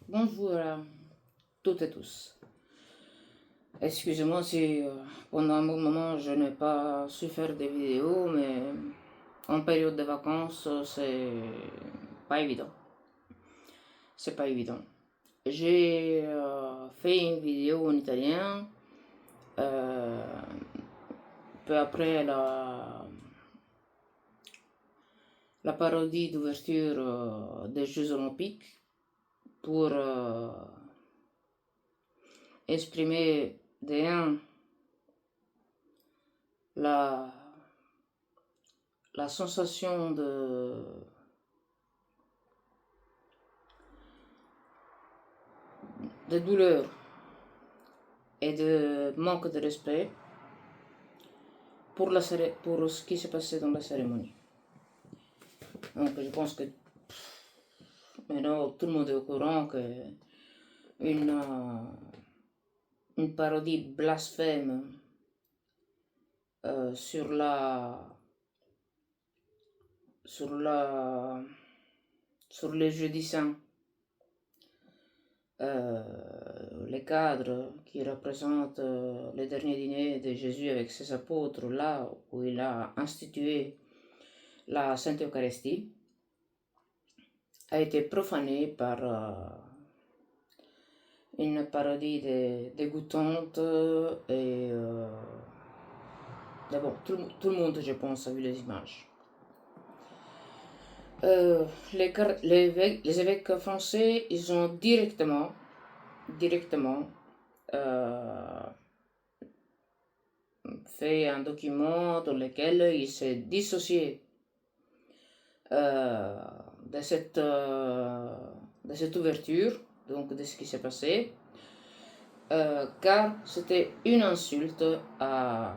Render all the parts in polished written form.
Bonjour à toutes et tous. Excusez-moi si pendant un bon moment je n'ai pas su faire des vidéos, mais en période de vacances, c'est pas évident. C'est pas évident. J'ai fait une vidéo en italien euh, peu après la parodie d'ouverture des Jeux Olympiques pour exprimer la, la sensation de douleur et de manque de respect pour ce qui s'est passé dans la cérémonie. Donc je pense que maintenant tout le monde est au courant que une parodie blasphème sur sur la sur les jeudis saints, les cadres qui représentent le dernier dîner de Jésus avec ses apôtres, là où il a institué la Sainte Eucharistie, a été profané par une parodie dégoûtante et bon, tout le monde, je pense, a vu les images. Les évêques français, ils ont directement fait un document dans lequel il s'est dissocié euh, de, cette, euh, de cette ouverture, donc de ce qui s'est passé, car c'était une insulte à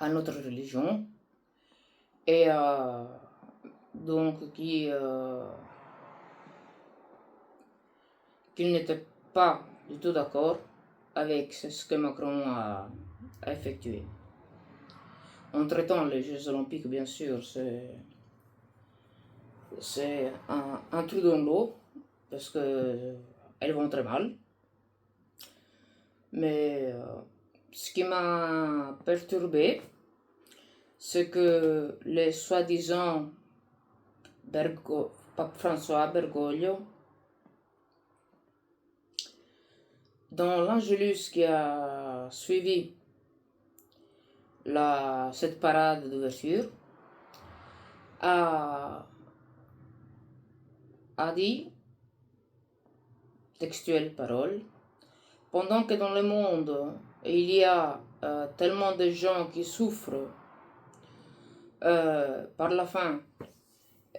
notre religion et donc qu'il n'était pas du tout d'accord avec ce que Macron a effectué. En traitant les Jeux Olympiques, bien sûr, c'est un trou dans l'eau parce qu'elles vont très mal. Mais ce qui m'a perturbé, c'est que les soi-disant Pape François Bergoglio, dans l'Angelus qui a suivi cette parade d'ouverture, a dit, textuelle parole, pendant que dans le monde il y a tellement de gens qui souffrent par la faim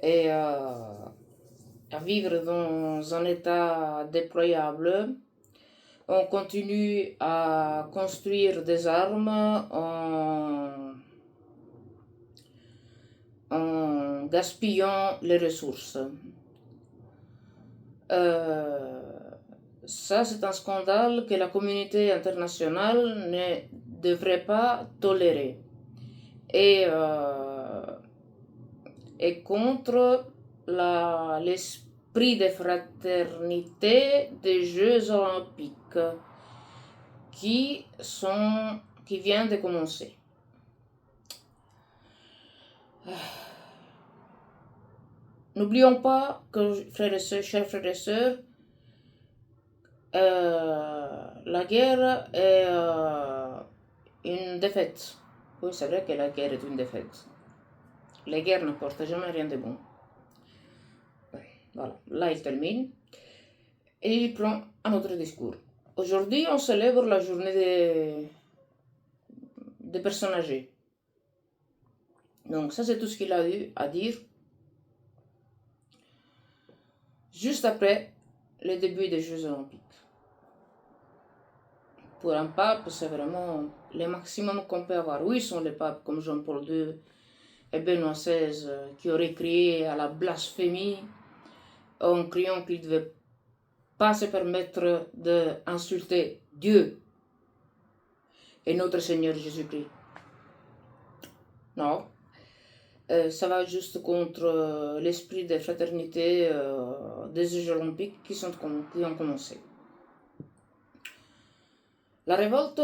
et à vivre dans un état déployable, on continue à construire des armes en gaspillant les ressources. Ça, c'est un scandale que la communauté internationale ne devrait pas tolérer. Et contre l'esprit de fraternité des Jeux Olympiques qui viennent de commencer. N'oublions pas que, chers frères et sœurs, la guerre est une défaite. Oui, c'est vrai que la guerre est une défaite. Les guerres n'apportent jamais rien de bon. Voilà, là il termine. Et il prend un autre discours. Aujourd'hui, on célèbre la journée des personnes âgées. Donc ça, c'est tout ce qu'il a eu à dire juste après le début des Jeux Olympiques. Pour un pape, c'est vraiment le maximum qu'on peut avoir. Oui, ce sont les papes comme Jean-Paul II et Benoît XVI qui auraient crié à la blasphémie en criant qu'ils ne devaient pas se permettre d'insulter Dieu et notre Seigneur Jésus-Christ. Non. Ça va juste contre l'esprit de fraternité des Jeux olympiques qui ont commencé. La révolte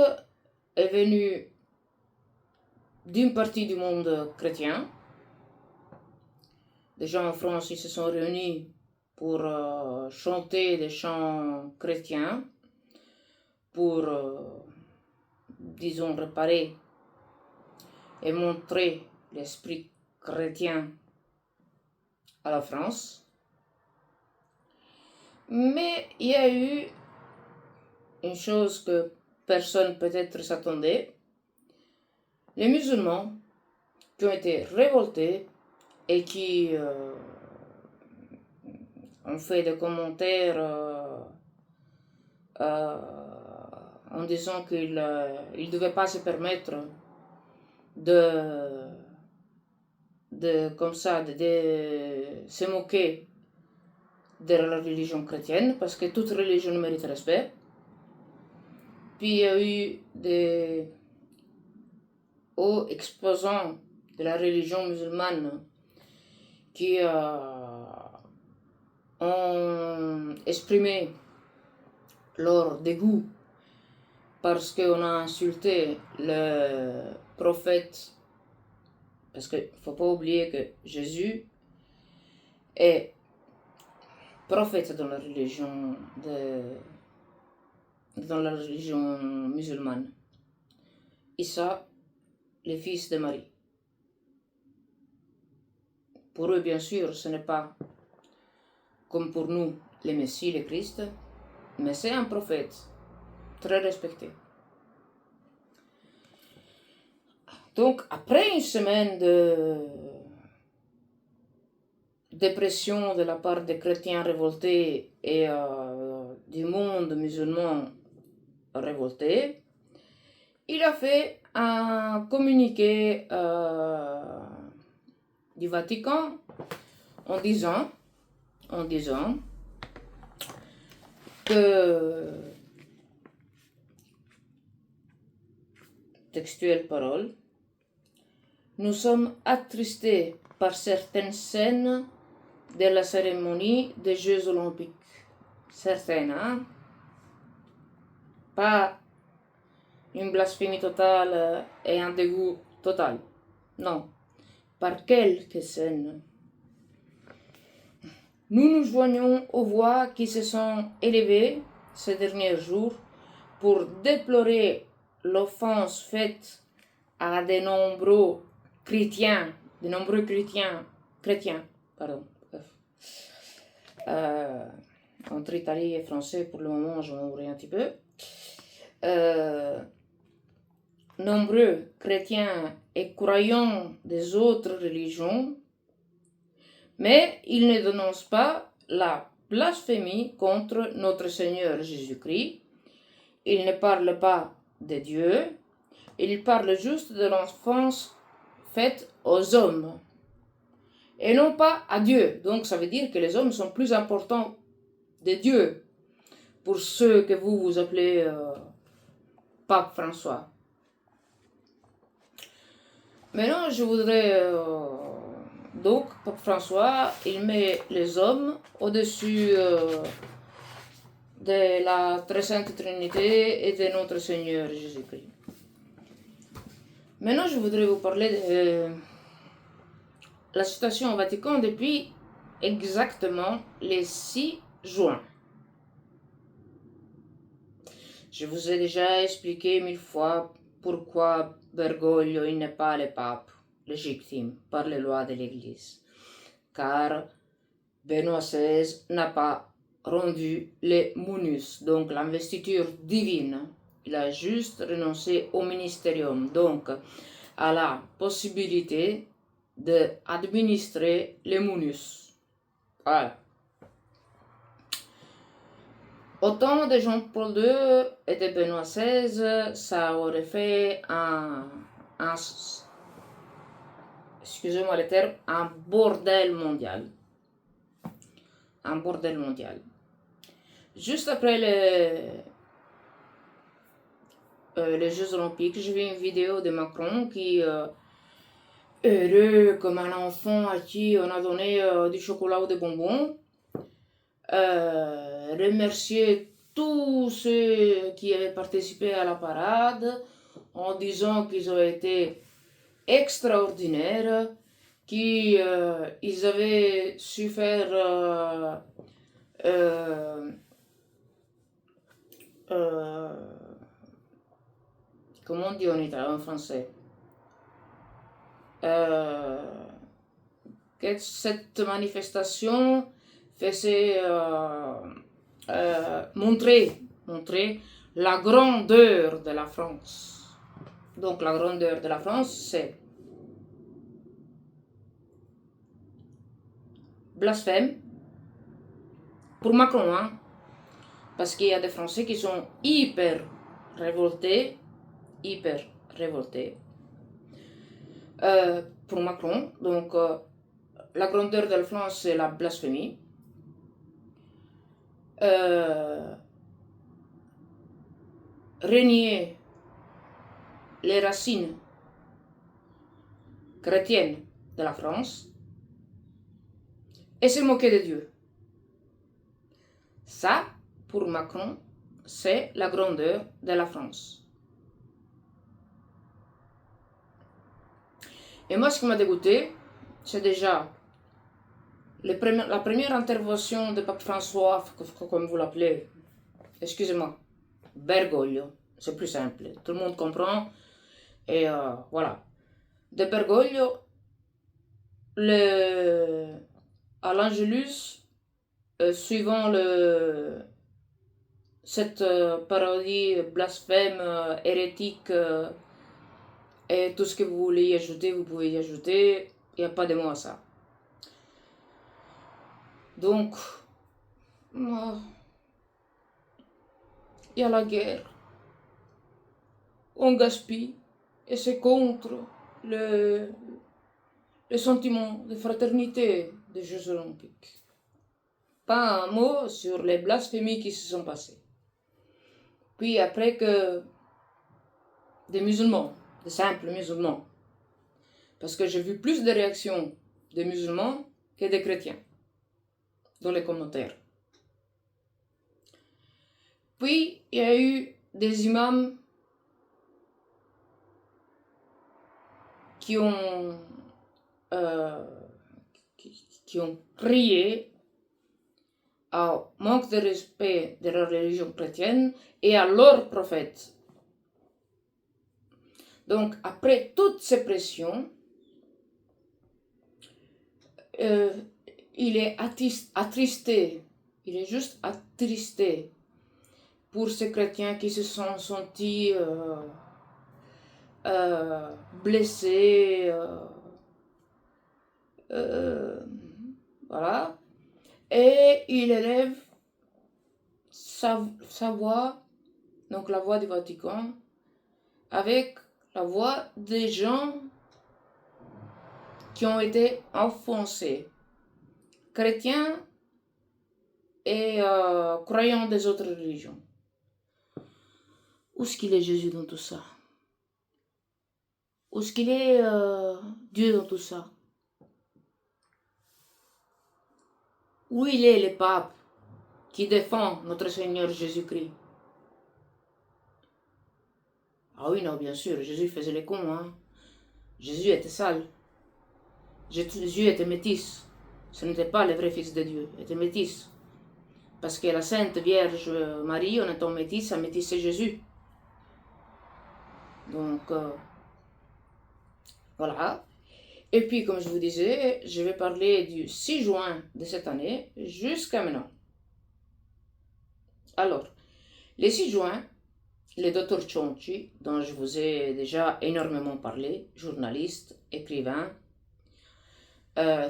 est venue d'une partie du monde chrétien. Des gens en France ils se sont réunis pour chanter des chants chrétiens, pour, disons, réparer et montrer l'esprit chrétien à la France. Mais il y a eu une chose que personne peut-être s'attendait. Les musulmans qui ont été révoltés et qui ont fait des commentaires en disant qu'ils ne devaient pas se permettre de comme ça, de se moquer de la religion chrétienne, parce que toute religion mérite respect. Puis il y a eu des hauts exposants de la religion musulmane qui ont exprimé leur dégoût parce qu'on a insulté le prophète, parce qu'il ne faut pas oublier que Jésus est prophète dans la religion musulmane. Issa, le fils de Marie. Pour eux, bien sûr, ce n'est pas comme pour nous le Messie, le Christ, mais c'est un prophète très respecté. Donc, après une semaine de pression de la part des chrétiens révoltés et du monde musulman révolté, il a fait un communiqué du Vatican en disant que, textuelle parole, nous sommes attristés par certaines scènes de la cérémonie des Jeux olympiques. Certaines, hein? Pas une blasphémie totale et un dégoût total. Non, par quelques scènes. Nous nous joignons aux voix qui se sont élevées ces derniers jours pour déplorer l'offense faite à de nombreux chrétiens, entre Italie et français, pour le moment, je m'ouvre un petit peu. Nombreux chrétiens et croyants des autres religions, mais ils ne dénoncent pas la blasphémie contre notre Seigneur Jésus-Christ. Ils ne parlent pas de Dieu, ils parlent juste de l'offense faite aux hommes et non pas à Dieu. Donc ça veut dire que les hommes sont plus importants de Dieu pour ceux que vous appelez Pape François. Maintenant, je voudrais donc Pape François, il met les hommes au-dessus de la très sainte Trinité et de notre Seigneur Jésus-Christ. Maintenant, je voudrais vous parler de la situation au Vatican depuis exactement le 6 juin. Je vous ai déjà expliqué 1000 fois pourquoi Bergoglio il n'est pas le pape légitime par les lois de l'Église, car Benoît XVI n'a pas rendu le munus, donc l'investiture divine. Il a juste renoncé au ministérium, donc à la possibilité d'administrer le munus. Voilà. Au temps de Jean-Paul II et de Benoît XVI, ça aurait fait excusez-moi le terme, un bordel mondial. Un bordel mondial. Juste après les Jeux Olympiques, j'ai vu une vidéo de Macron qui heureux comme un enfant à qui on a donné du chocolat ou des bonbons. Remercier tous ceux qui avaient participé à la parade en disant qu'ils ont été extraordinaires, qu'ils avaient su faire comment on dit en français, que cette manifestation faisait montrer la grandeur de la France. Donc la grandeur de la France, c'est blasphème pour Macron, hein, parce qu'il y a des Français qui sont hyper révoltés, pour Macron. Donc la grandeur de la France, c'est la blasphémie. Renier les racines chrétiennes de la France et se moquer de Dieu. Ça, pour Macron, c'est la grandeur de la France. Et moi, ce qui m'a dégoûté, c'est déjà la première intervention de Pape François, comme vous l'appelez, excusez-moi, Bergoglio, c'est plus simple, tout le monde comprend, et voilà. De Bergoglio, à l'Angelus, suivant cette parodie blasphème, hérétique, et tout ce que vous voulez y ajouter, vous pouvez y ajouter, il n'y a pas de mots à ça. Donc, il y a la guerre, on gaspille, et c'est contre le sentiment de fraternité des Jeux Olympiques. Pas un mot sur les blasphémies qui se sont passées. Puis après que des musulmans, des simples musulmans, parce que j'ai vu plus de réactions des musulmans que des chrétiens dans les commentaires. Puis il y a eu des imams qui ont crié au manque de respect de la religion chrétienne et à leur prophète. Donc, après toutes ces pressions, il est attristé, il est juste attristé pour ces chrétiens qui se sont sentis blessés, voilà. Et il élève sa voix, donc la voix du Vatican, avec la voix des gens qui ont été offensés, chrétiens et croyants des autres religions. Où est-ce qu'il est Jésus dans tout ça? Où est-ce qu'il est Dieu dans tout ça? Où il est le pape qui défend notre Seigneur Jésus-Christ? Ah oui, non, bien sûr, Jésus faisait les cons, hein. Jésus était sale. Jésus était métis. Ce n'était pas le vrai fils de Dieu, il était métis. Parce que la Sainte Vierge Marie, en étant métisse, a métissé Jésus. Donc, voilà. Et puis, comme je vous disais, je vais parler du 6 juin de cette année jusqu'à maintenant. Alors, le 6 juin, le Dr Cianci, dont je vous ai déjà énormément parlé, journaliste, écrivain,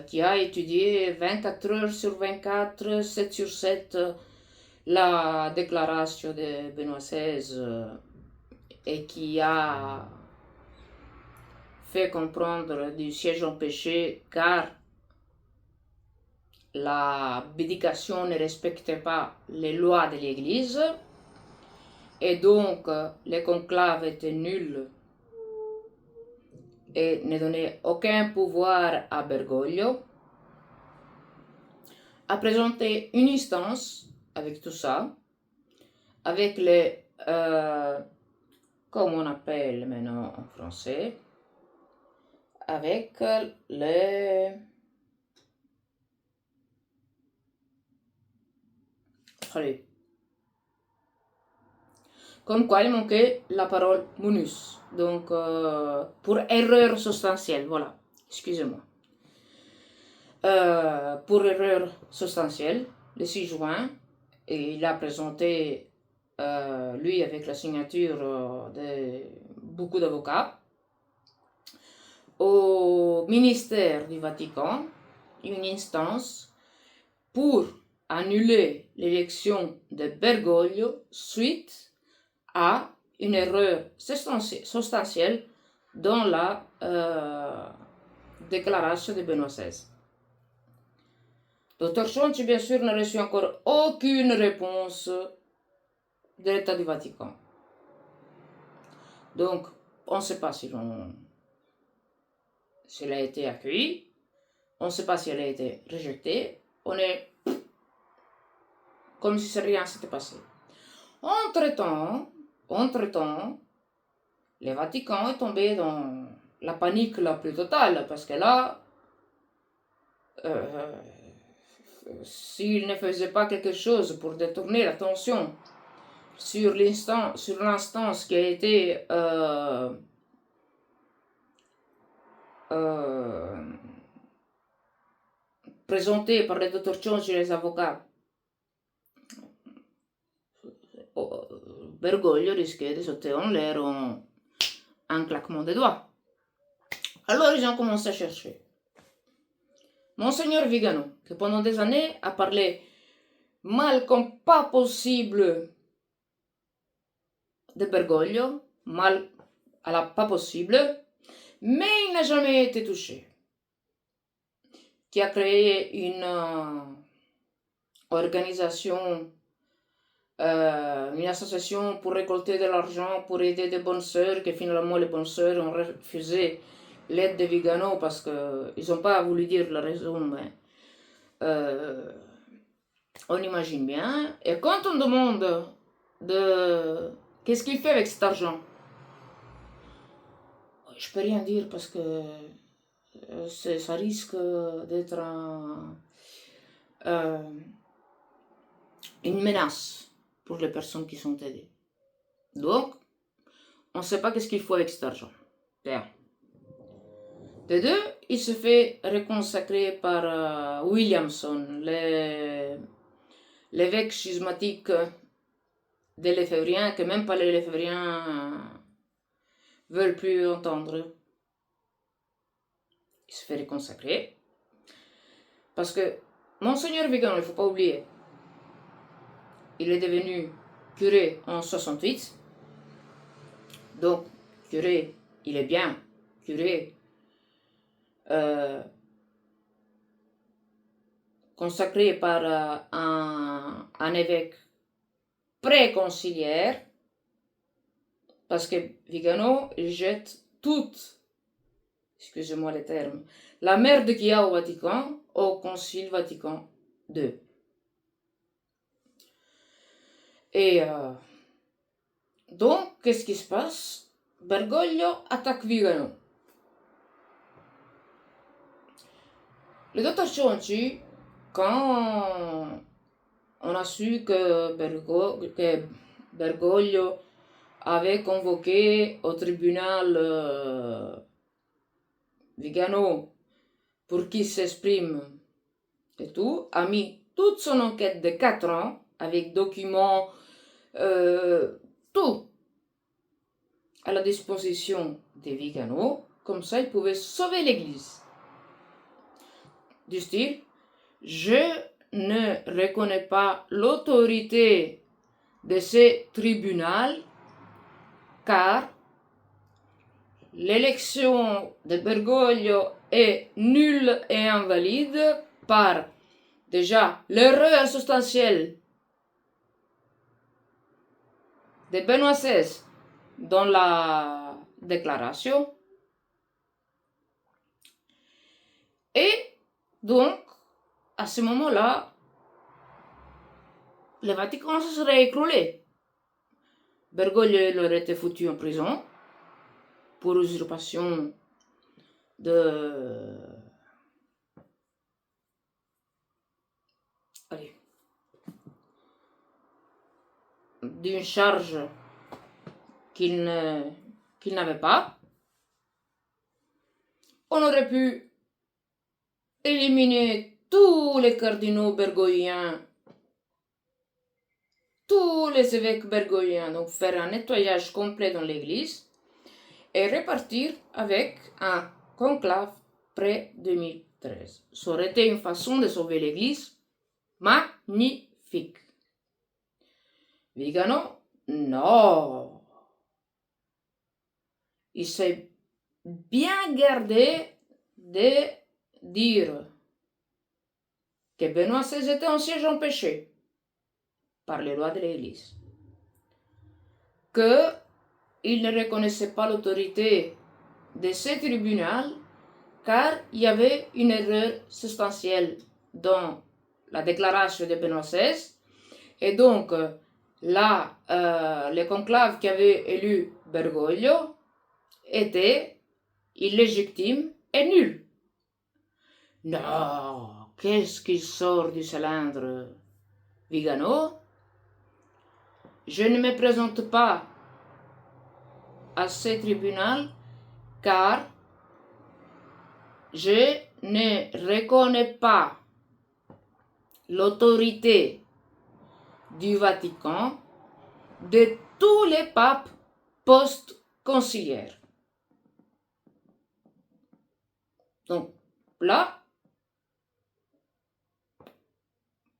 qui a étudié 24 heures sur 24, 7 sur 7, la déclaration de Benoît XVI, et qui a fait comprendre du siège en péché car la bédication ne respectait pas les lois de l'Église et donc les conclaves étaient nuls et ne donner aucun pouvoir à Bergoglio, a présenté une instance avec tout ça, avec les, comme on appelle maintenant en français, avec les, allez, comme quoi il manquait la parole munus, donc pour erreur substantielle, voilà, excusez-moi. Pour erreur substantielle, le 6 juin, et il a présenté, lui avec la signature de beaucoup d'avocats, au ministère du Vatican, une instance pour annuler l'élection de Bergoglio suite à une erreur substantielle dans la déclaration de Benoît XVI. Dr. Cianci, bien sûr, n'a reçu encore aucune réponse de l'État du Vatican. Donc, on ne sait pas s'il a été accueilli, on ne sait pas si elle a été rejetée, on est comme si rien s'était passé. Entre-temps, le Vatican est tombé dans la panique la plus totale, parce que là, s'il ne faisait pas quelque chose pour détourner l'attention sur l'instance qui a été présentée par le Dr. Cianci et les avocats, Bergoglio risquait de sauter en l'air en un claquement de doigts. Alors ils ont commencé à chercher. Monseigneur Vigano, qui pendant des années a parlé mal comme pas possible de Bergoglio, mal à la pas possible, mais il n'a jamais été touché. Qui a créé une organisation, une association pour récolter de l'argent, pour aider des bonnes sœurs, que finalement les bonnes sœurs ont refusé l'aide de Vigano parce qu'ils n'ont pas voulu dire la raison, mais on imagine bien. Et quand on demande qu'est-ce qu'il fait avec cet argent, je peux rien dire parce que ça risque d'être une menace pour les personnes qui sont aidées. Donc, on ne sait pas qu'est-ce qu'il faut avec cet argent. Bien. De deux, il se fait reconsacrer par Williamson, l'évêque schismatique des Lefebvriens, que même pas les Lefebvriens veulent plus entendre. Il se fait reconsacrer. Parce que Monseigneur Vigano, il ne faut pas oublier, il est devenu curé en 68. Donc, curé, il est bien curé, consacré par un évêque préconciliaire, parce que Vigano, il jette toute, excusez-moi les termes, la merde qu'il y a au Vatican, au Concile Vatican II. Et donc, qu'est-ce qui se passe? Bergoglio attaque Vigano. Le Dr. Cianci, quand on a su que Bergoglio avait convoqué au tribunal Vigano pour qu'il s'exprime et tout, a mis toute son enquête de 4 ans avec documents, tout à la disposition de Vigano, comme ça il pouvait sauver l'Église. Du style, je ne reconnais pas l'autorité de ce tribunal car l'élection de Bergoglio est nulle et invalide par déjà l'erreur substantielle de Benoît XVI dans la déclaration Et donc, à ce moment-là, le Vatican se serait écroulé. Bergoglio aurait été foutu en prison pour usurpation d'une charge qu'il n'avait pas. On aurait pu éliminer tous les cardinaux bergogliens, tous les évêques bergogliens, donc faire un nettoyage complet dans l'église et repartir avec un conclave près 2013. Ça aurait été une façon de sauver l'église magnifique. Vigano, non. Il s'est bien gardé de dire que Benoît XVI était un siège empêché par les lois de l'Église, qu'il ne reconnaissait pas l'autorité de ce tribunal car il y avait une erreur substantielle dans la déclaration de Benoît XVI, et donc là, le conclave qui avait élu Bergoglio était illégitime et nul. Non, qu'est-ce qui sort du cylindre, Vigano? Je ne me présente pas à ce tribunal car je ne reconnais pas l'autorité du Vatican de tous les papes post-conciliaires. Donc là,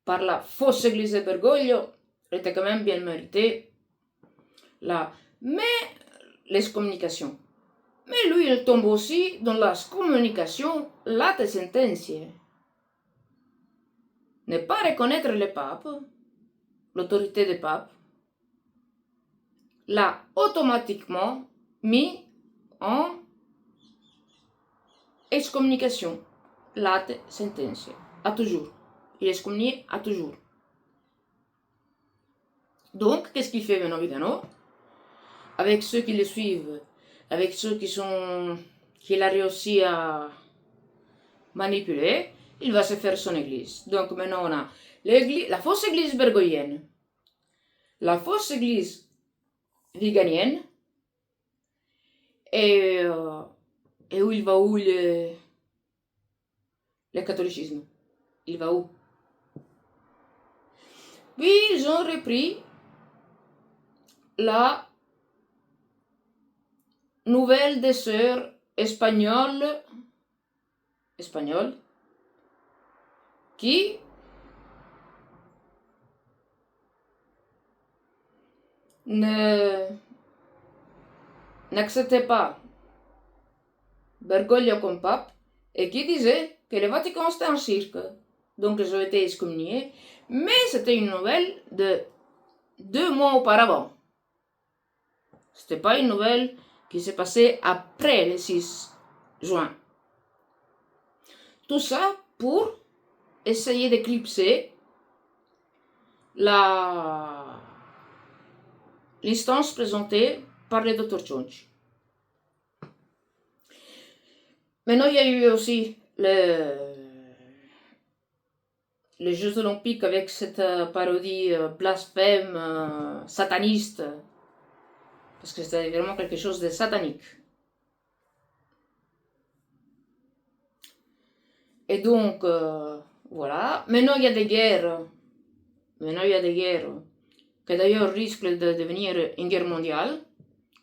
par la fausse église de Bergoglio, était quand même bien mérité là. Mais l'excommunication. Mais lui, il tombe aussi dans la communication late sententiae. Ne pas reconnaître le pape, l'autorité des papes, l'a automatiquement mis en excommunication late sententiae. À toujours. Il est excommunié à toujours. Donc, qu'est-ce qu'il fait maintenant, Vigano? Avec ceux qui le suivent, avec ceux qu'il a réussi à manipuler, il va se faire son église. Donc maintenant on a la fausse église bergoglienne, la fausse église viganienne, et où il va où le catholicisme? Il va où? Puis ils ont repris la nouvelle des sœurs espagnoles qui n'acceptaient pas Bergoglio comme pape et qui disaient que le Vatican c'était un cirque. Donc ils ont été excommuniés, mais c'était une nouvelle de 2 mois auparavant. C'était pas une nouvelle qui s'est passée après le 6 juin. Tout ça pour essayer d'éclipser l'instance présentée par le Dr Chonchi. Maintenant, il y a eu aussi les Jeux Olympiques avec cette parodie blasphème, sataniste, parce que c'était vraiment quelque chose de satanique. Et donc, voilà. Maintenant, il y a des guerres. Qui d'ailleurs risquent de devenir une guerre mondiale.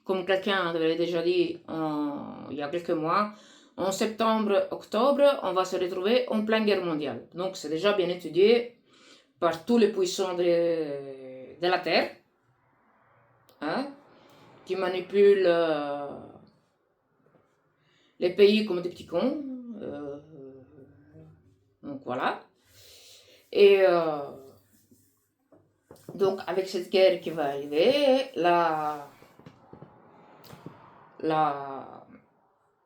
Comme quelqu'un avait déjà dit il y a quelques mois, en septembre-octobre, on va se retrouver en pleine guerre mondiale. Donc, c'est déjà bien étudié par tous les puissants de la Terre, hein, qui manipulent les pays comme des petits cons. Donc voilà. Et donc avec cette guerre qui va arriver,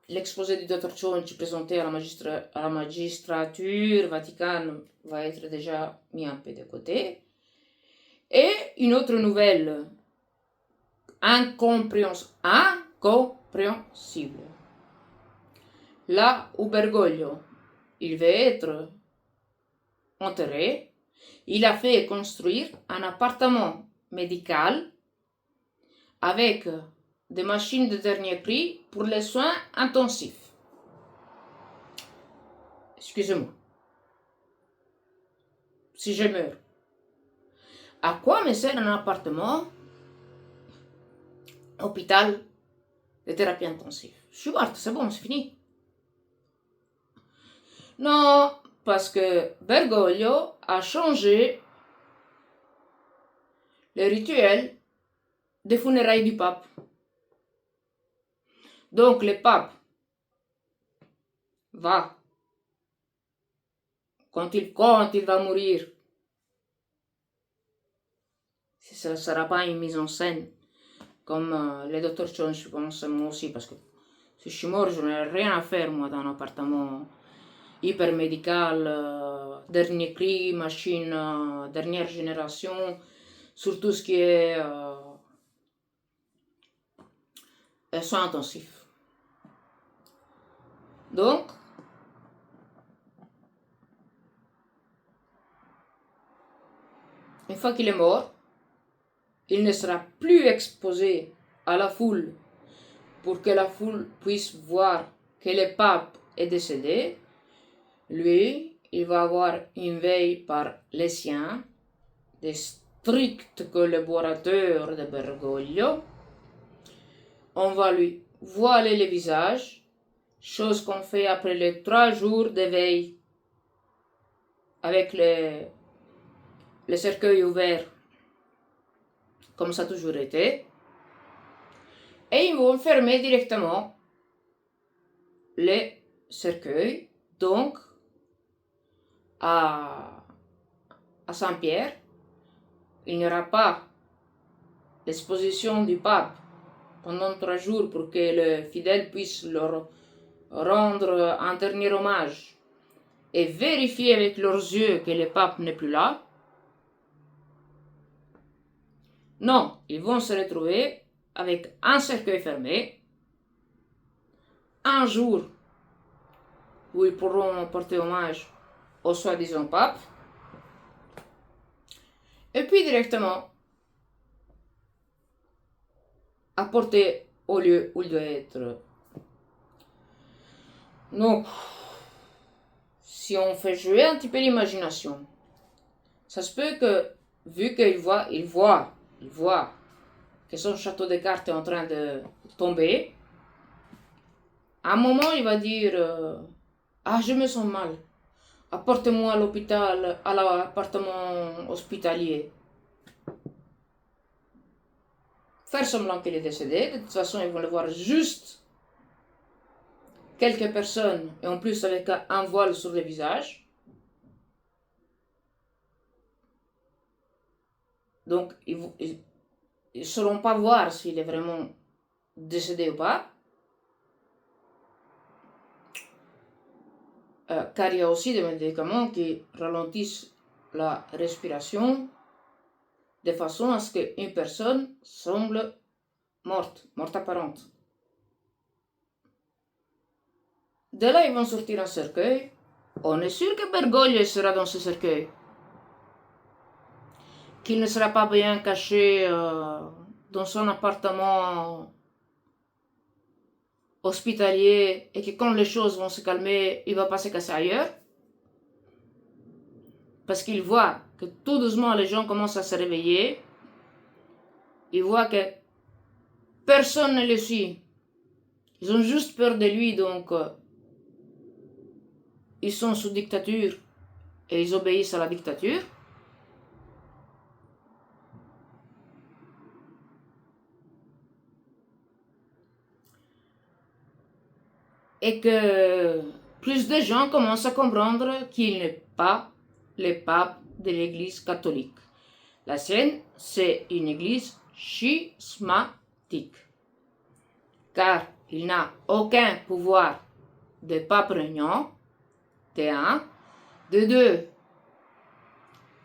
l'exposé du Dr. Chonchi présenté à la magistrature vaticane va être déjà mis un peu de côté. Et une autre nouvelle incompréhensible. Là où Bergoglio, il va être enterré, il a fait construire un appartement médical avec des machines de dernier cri pour les soins intensifs. Excusez-moi. Si je meurs, à quoi me sert un appartement hôpital de thérapie intensive? Je suis morte, c'est bon, c'est fini. Non, parce que Bergoglio a changé le rituel des funérailles du pape. Donc le pape va, quand il va mourir, ce ne sera pas une mise en scène, comme le docteur Chon, je pense, moi aussi, parce que si je suis mort, je n'ai rien à faire, moi, dans un appartement hyper médical, dernier cri, machine, dernière génération, sur tout ce qui est soins intensifs. Donc, une fois qu'il est mort, il ne sera plus exposé à la foule pour que la foule puisse voir que le pape est décédé. Lui, il va avoir une veille par les siens, des stricts collaborateurs de Bergoglio. On va lui voiler le visage, chose qu'on fait après les 3 jours de veille, avec les cercueils ouverts, comme ça a toujours été. Et ils vont fermer directement les cercueils, donc à Saint-Pierre, il n'y aura pas l'exposition du pape pendant 3 jours pour que les fidèles puissent leur rendre un dernier hommage et vérifier avec leurs yeux que le pape n'est plus là. Non, ils vont se retrouver avec un cercueil fermé, un jour où ils pourront porter hommage au soi-disant pape, et puis directement apporté au lieu où il doit être. Donc, si on fait jouer un petit peu l'imagination, ça se peut que, vu qu'il voit que son château de cartes est en train de tomber, à un moment il va dire ah, je me sens mal, apportez-moi à l'hôpital, à l'appartement hospitalier. Faire semblant qu'il est décédé, de toute façon ils vont le voir juste quelques personnes, et en plus avec un voile sur le visage. Donc ils ne sauront pas voir s'il est vraiment décédé ou pas. Car il y a aussi des médicaments qui ralentissent la respiration de façon à ce qu'une personne semble morte apparente. De là, ils vont sortir un cercueil. On est sûr que Bergoglio sera dans ce cercueil. Qu'il ne sera pas bien caché dans son appartement hospitalier et que quand les choses vont se calmer, il va pas se casser ailleurs. Parce qu'il voit que tout doucement les gens commencent à se réveiller. Il voit que personne ne le suit. Ils ont juste peur de lui, donc ils sont sous dictature et ils obéissent à la dictature. Et que plus de gens commencent à comprendre qu'il n'est pas le pape de l'Église catholique. La sienne, c'est une église schismatique. Car il n'a aucun pouvoir de pape régnant, de un. De deux,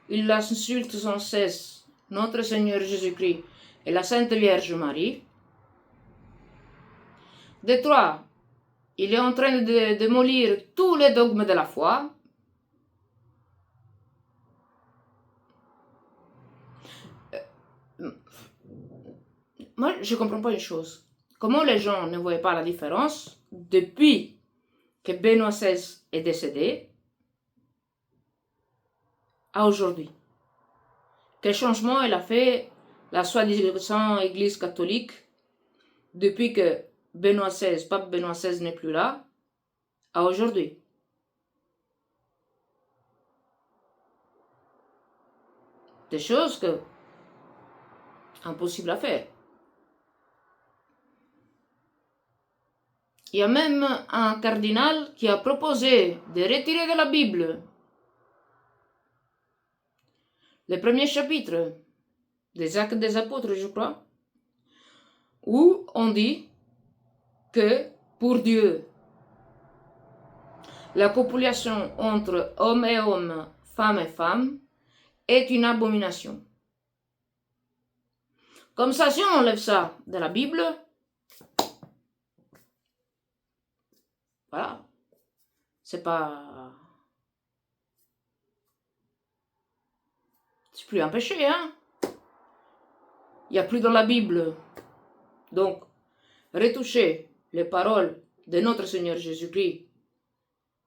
il insulte sans cesse notre Seigneur Jésus-Christ et la Sainte Vierge Marie. De trois, il est en train de démolir tous les dogmes de la foi. Moi, je ne comprends pas une chose. Comment les gens ne voient pas la différence depuis que Benoît XVI est décédé à aujourd'hui? Quel changement elle a fait la soi-disant Église catholique depuis que Benoît XVI, pape Benoît XVI n'est plus là, à aujourd'hui? Des choses que impossible à faire. Il y a même un cardinal qui a proposé de retirer de la Bible le premier chapitre des Actes des Apôtres, je crois, où on dit que pour Dieu, la copulation entre homme et homme, femme et femme, est une abomination. Comme ça, si on enlève ça de la Bible, voilà, c'est pas... c'est plus un péché, hein. Il n'y a plus dans la Bible. Donc, retoucher les paroles de notre Seigneur Jésus-Christ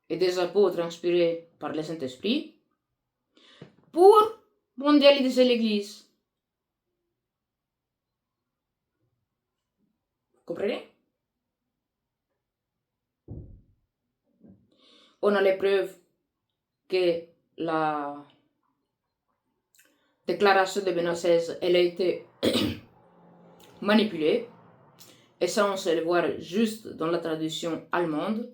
et des apôtres inspirés par le Saint-Esprit pour mondialiser l'Église. Vous comprenez? On a les preuves que la déclaration de Benoît XVI, elle a été manipulée. Et ça, on sait le voir juste dans la traduction allemande.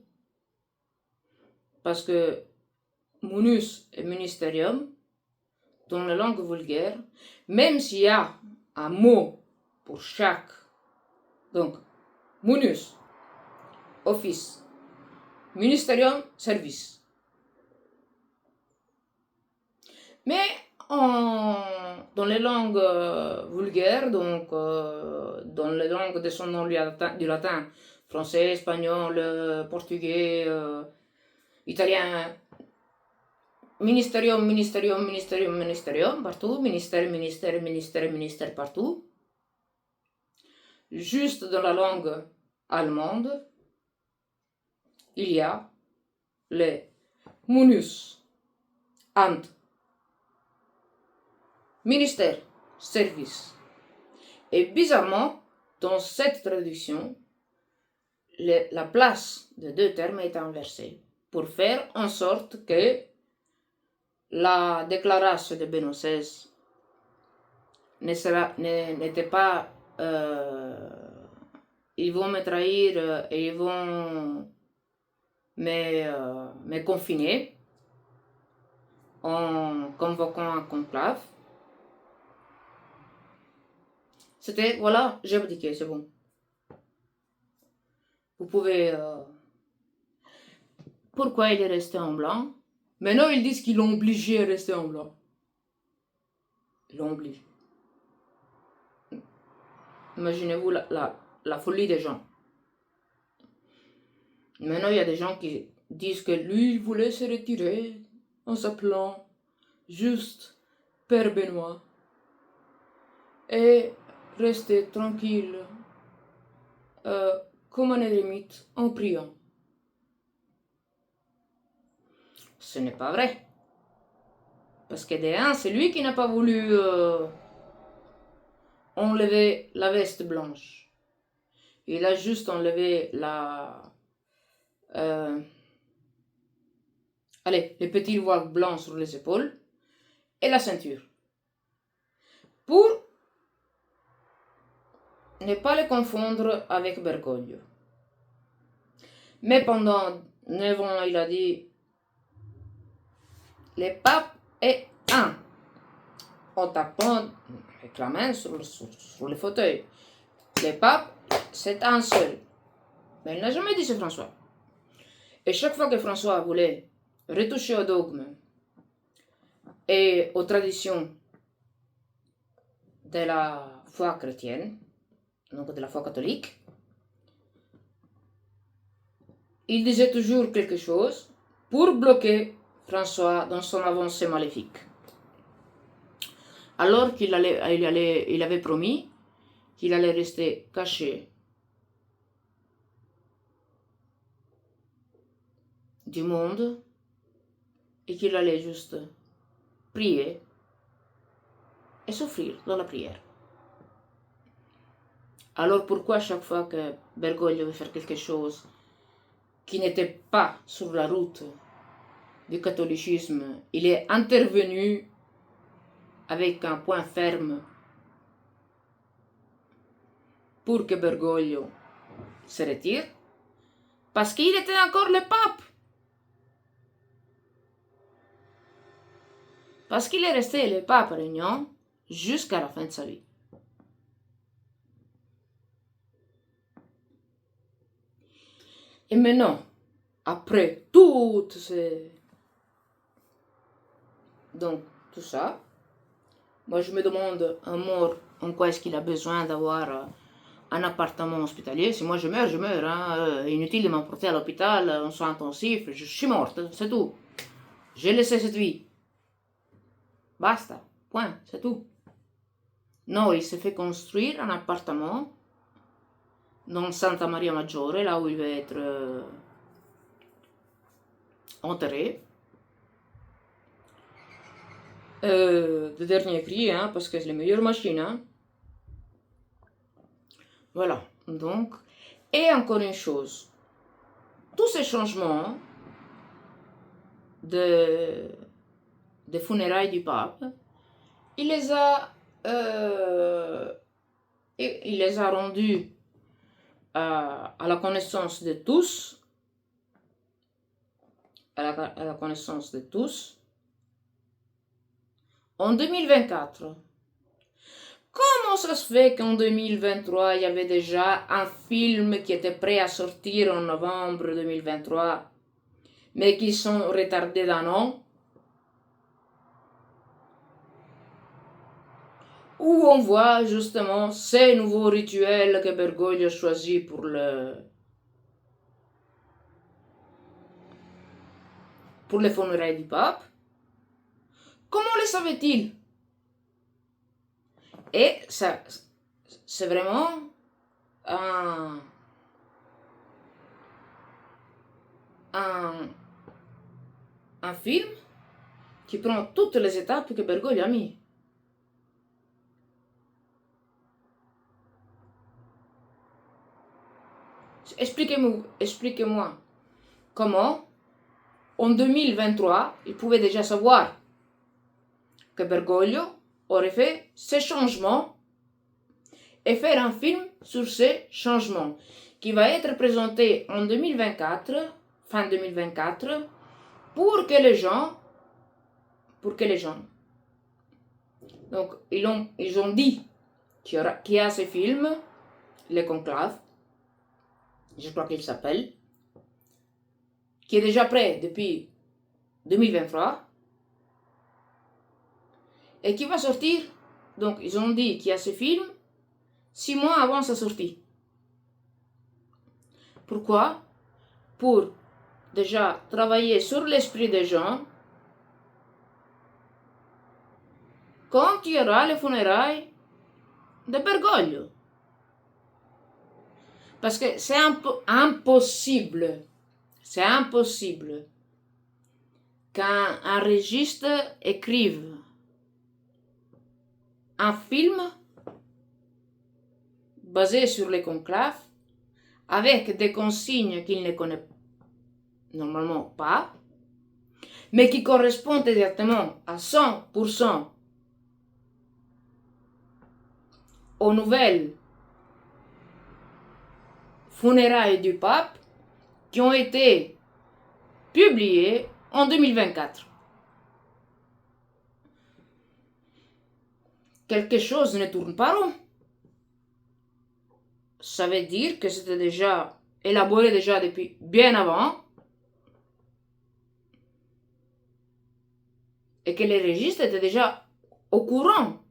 Parce que munus et ministerium, dans la langue vulgaire, même s'il y a un mot pour chaque, donc munus, office, ministerium, service. Mais dans les langues vulgaires, donc dans les langues descendant du latin, français, espagnol, portugais, italien, ministerium, ministerium, ministerium, ministerium, partout, ministère, ministère, ministère, ministère, partout. Juste dans la langue allemande, il y a les munus, amt, ministère, service. Et bizarrement, dans cette traduction, la place de deux termes est inversée pour faire en sorte que la déclaration de Benoît XVI n'était pas ils vont me trahir et ils vont me confiner en convoquant un conclave. C'était, voilà, j'ai abdiqué, c'est bon. Vous pouvez... Pourquoi il est resté en blanc? Maintenant, ils disent qu'ils l'ont obligé à rester en blanc. Ils l'ont obligé. Imaginez-vous la folie des gens. Maintenant, il y a des gens qui disent que lui, il voulait se retirer en s'appelant juste Père Benoît et rester tranquille comme un ermite en priant. Ce n'est pas vrai. Parce que de un, c'est lui qui n'a pas voulu enlever la veste blanche. Il a juste enlevé les petits voiles blancs sur les épaules et la ceinture. Pour ne pas les confondre avec Bergoglio. Mais pendant 9 ans, il a dit le pape est un, en tapant avec la main sur le fauteuil. Le pape, c'est un seul. Mais elle n'a jamais dit c'est François. Et chaque fois que François voulait retoucher au dogme et aux traditions de la foi chrétienne, donc de la foi catholique, il disait toujours quelque chose pour bloquer François dans son avancée maléfique. Alors qu'il il avait promis qu'il allait rester caché du monde et qu'il allait juste prier et souffrir dans la prière. Alors pourquoi chaque fois que Bergoglio veut faire quelque chose qui n'était pas sur la route du catholicisme, il est intervenu avec un point ferme pour que Bergoglio se retire? Parce qu'il était encore le pape. Parce qu'il est resté le pape régnant jusqu'à la fin de sa vie. Et maintenant, après tout ça, moi je me demande un mort en quoi est-ce qu'il a besoin d'avoir un appartement hospitalier. Si moi je meurs, hein. Inutile de m'emporter à l'hôpital en soins intensifs, je suis morte, c'est tout. J'ai laissé cette vie. Basta, point, c'est tout. Non, il s'est fait construire un appartement dans Santa Maria Maggiore, là où il va être enterré. De dernier cri, hein, parce que c'est les meilleures machines. Hein. Voilà, donc. Et encore une chose, tous ces changements des funérailles du pape, il les a rendus à la connaissance de tous, à la connaissance de tous, en 2024. Comment ça se fait qu'en 2023, il y avait déjà un film qui était prêt à sortir en novembre 2023, mais qui sont retardés d'un an? Où on voit justement ces nouveaux rituels que Bergoglio a choisis pour les funérailles du pape. Comment le savait-il? Et ça, c'est vraiment un film qui prend toutes les étapes que Bergoglio a mis. Expliquez-moi comment, en 2023, il pouvait déjà savoir que Bergoglio aurait fait ces changements et faire un film sur ces changements qui va être présenté en 2024, fin 2024, pour que les gens, donc ils ont dit qu'il y a ce film, Le Conclave, je crois qu'il s'appelle, qui est déjà prêt depuis 2023 et qui va sortir. Donc ils ont dit qu'il y a ce film 6 mois avant sa sortie. Pourquoi? Pour déjà travailler sur l'esprit des gens quand il y aura les funérailles de Bergoglio. Parce que c'est impossible qu'un régiste écrive un film basé sur les conclaves avec des consignes qu'il ne connaît normalement pas, mais qui correspondent exactement à 100% aux nouvelles funérailles du pape qui ont été publiées en 2024. Quelque chose ne tourne pas rond. Ça veut dire que c'était déjà élaboré déjà depuis bien avant, et que les régistes étaient déjà au courant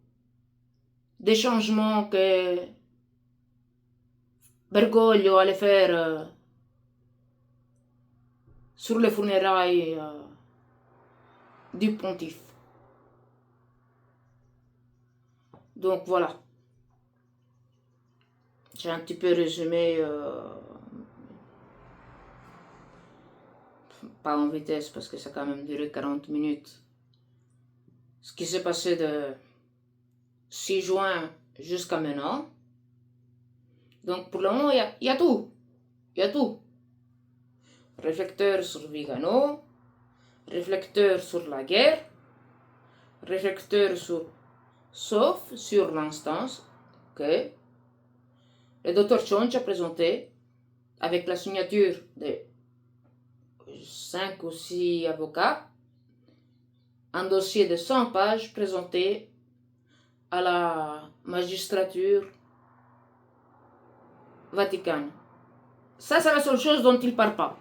des changements que Bergoglio allait faire sur les funérailles du pontife. Donc voilà, j'ai un petit peu résumé, pas en vitesse parce que ça a quand même duré 40 minutes, ce qui s'est passé de 6 juin jusqu'à maintenant. Donc pour le moment, il y a tout. Il y a tout. Réflecteur sur Vigano, réflecteur sur la guerre, réflecteur sur, sauf sur l'instance que le docteur Chonch a présenté avec la signature de 5 ou 6 avocats, un dossier de 100 pages présenté à la magistrature vaticane. Ça, c'est la seule chose dont il ne parle pas.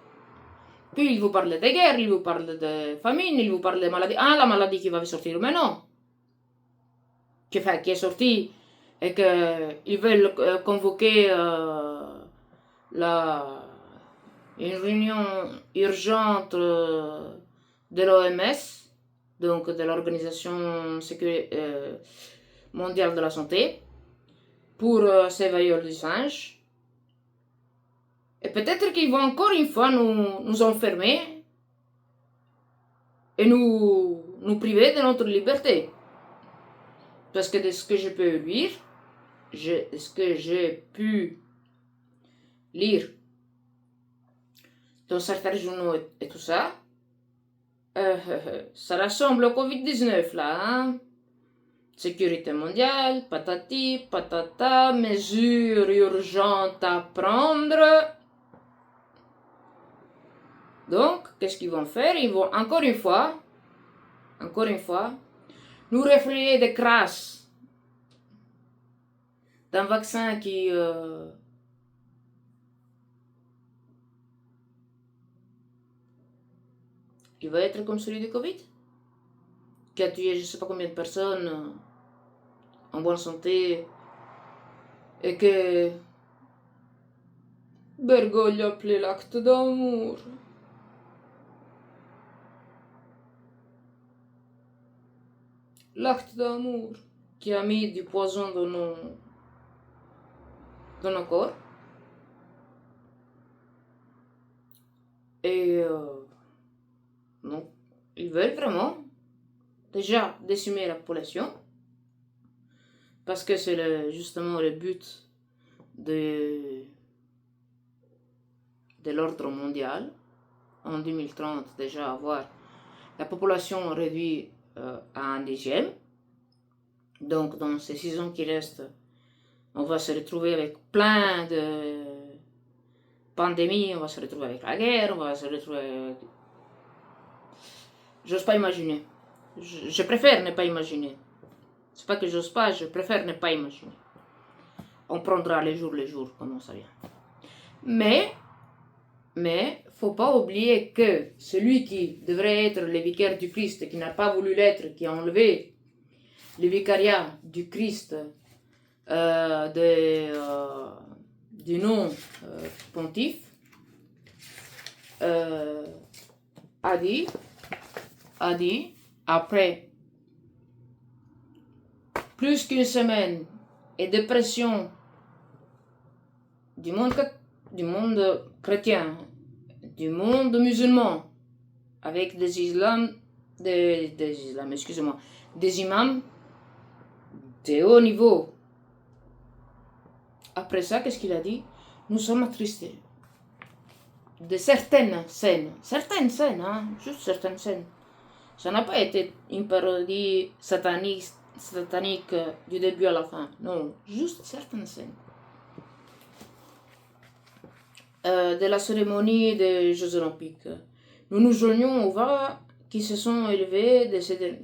Puis il vous parle de guerre, il vous parle de famine, il vous parle de maladie. Ah, la maladie qui va sortir maintenant. Qui est sortie et qu'ils veulent convoquer une réunion urgente de l'OMS, donc de l'Organisation mondiale de la santé, pour s'éveiller du singe. Et peut-être qu'ils vont encore une fois nous enfermer et nous priver de notre liberté. Parce que de ce que je peux lire, ce que j'ai pu lire dans certains journaux et tout ça, ça ressemble au Covid-19 là, hein? Sécurité mondiale, patati, patata, mesures urgentes à prendre. Donc, qu'est-ce qu'ils vont faire? Ils vont encore une fois, nous référer des crasses d'un vaccin qui va être comme celui du Covid, qui a tué je ne sais pas combien de personnes en bonne santé, et que Bergoglio appelait l'acte d'amour. L'acte d'amour qui a mis du poison dans nos corps. Et non, ils veulent vraiment déjà décimer la population, parce que c'est justement le but de l'ordre mondial. En 2030, déjà avoir la population réduite à 1/10. Donc dans ces 6 ans qui restent, on va se retrouver avec plein de pandémies, on va se retrouver avec la guerre, on va se retrouver avec... J'ose pas imaginer. Je préfère ne pas imaginer. C'est pas que j'ose pas, je préfère ne pas imaginer. On prendra les jours, comment ça vient. Mais, faut pas oublier que celui qui devrait être le vicaire du Christ, et qui n'a pas voulu l'être, qui a enlevé le vicariat du Christ du nom pontife, a dit, après plus qu'une semaine et de pression du monde chrétien, du monde musulman, avec des imams de haut niveau. Après ça, qu'est-ce qu'il a dit? Nous sommes attristés de certaines scènes, hein, juste certaines scènes. Ça n'a pas été une parodie satanique du début à la fin, non, juste certaines scènes. De la cérémonie des Jeux Olympiques. Nous nous joignons aux voix qui se sont élevées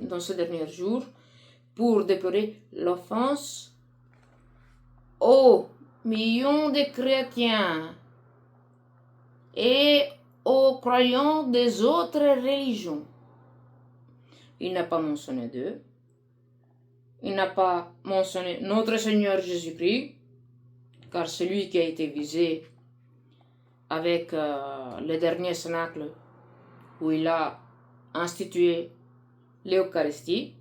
dans ces derniers jours pour déplorer l'offense aux millions de chrétiens et aux croyants des autres religions. Il n'a pas mentionné d'eux. Il n'a pas mentionné notre Seigneur Jésus-Christ, car c'est lui qui a été visé avec le dernier cénacle où il a institué l'Eucharistie,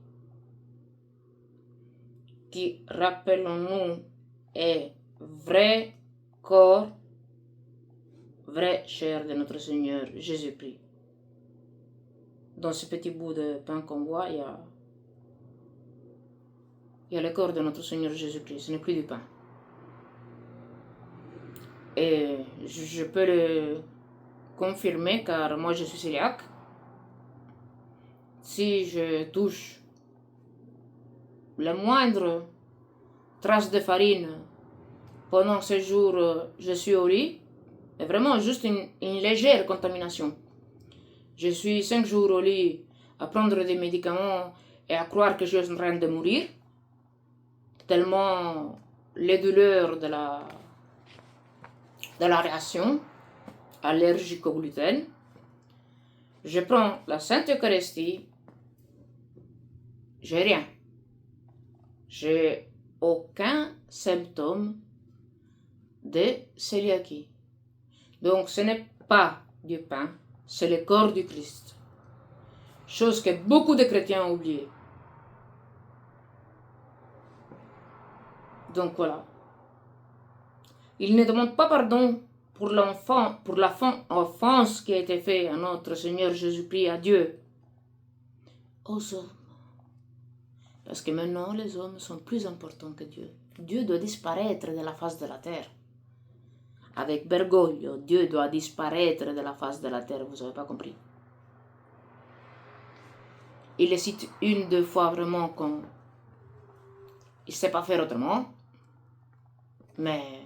qui, rappelons-nous, est vrai corps, vraie chair de notre Seigneur Jésus-Christ. Dans ce petit bout de pain qu'on voit, il y a le corps de notre Seigneur Jésus-Christ, ce n'est plus du pain. Et je peux le confirmer car moi je suis cœliaque. Si je touche la moindre trace de farine pendant ce jour, je suis au lit, et vraiment juste une légère contamination. Je suis 5 jours au lit à prendre des médicaments et à croire que je suis en train de mourir, tellement les douleurs de la réaction allergique au gluten. Je prends la Sainte Eucharistie, j'ai rien. J'ai aucun symptôme de cœliakie. Donc ce n'est pas du pain, c'est le corps du Christ. Chose que beaucoup de chrétiens ont oublié. Donc voilà. Il ne demande pas pardon pour l'offense qui a été faite à notre Seigneur Jésus-Christ, à Dieu, aux hommes. Parce que maintenant, les hommes sont plus importants que Dieu. Dieu doit disparaître de la face de la terre. Avec Bergoglio, Dieu doit disparaître de la face de la terre, vous n'avez pas compris. Il le cite une, deux fois vraiment quand il ne sait pas faire autrement. Mais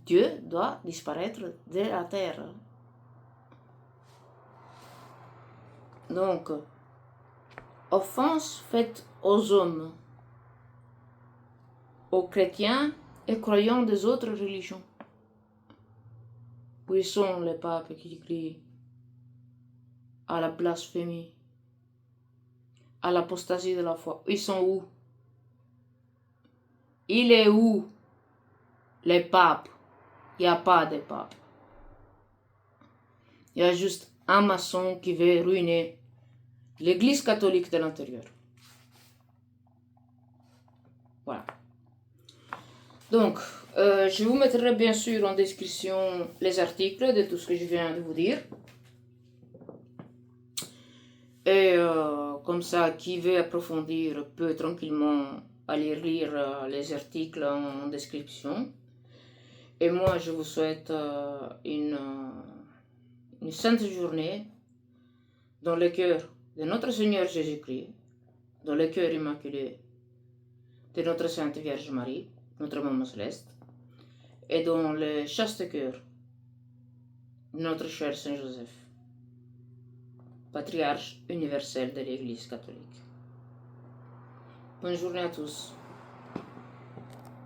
Dieu doit disparaître de la terre. Donc, offense faite aux hommes, aux chrétiens et croyants des autres religions. Où sont les papes qui crient à la blasphémie, à l'apostasie de la foi? Ils sont où? Il est où les papes? Il n'y a pas de pape. Il y a juste un maçon qui veut ruiner l'Église catholique de l'intérieur. Voilà. Donc, je vous mettrai bien sûr en description les articles de tout ce que je viens de vous dire. Et comme ça, qui veut approfondir peut tranquillement aller lire les articles en description. Et moi, je vous souhaite une sainte journée dans le cœur de notre Seigneur Jésus-Christ, dans le cœur immaculé de notre Sainte Vierge Marie, notre Maman Céleste, et dans le chaste cœur de notre cher Saint Joseph, patriarche universel de l'Église catholique. Bonne journée à tous.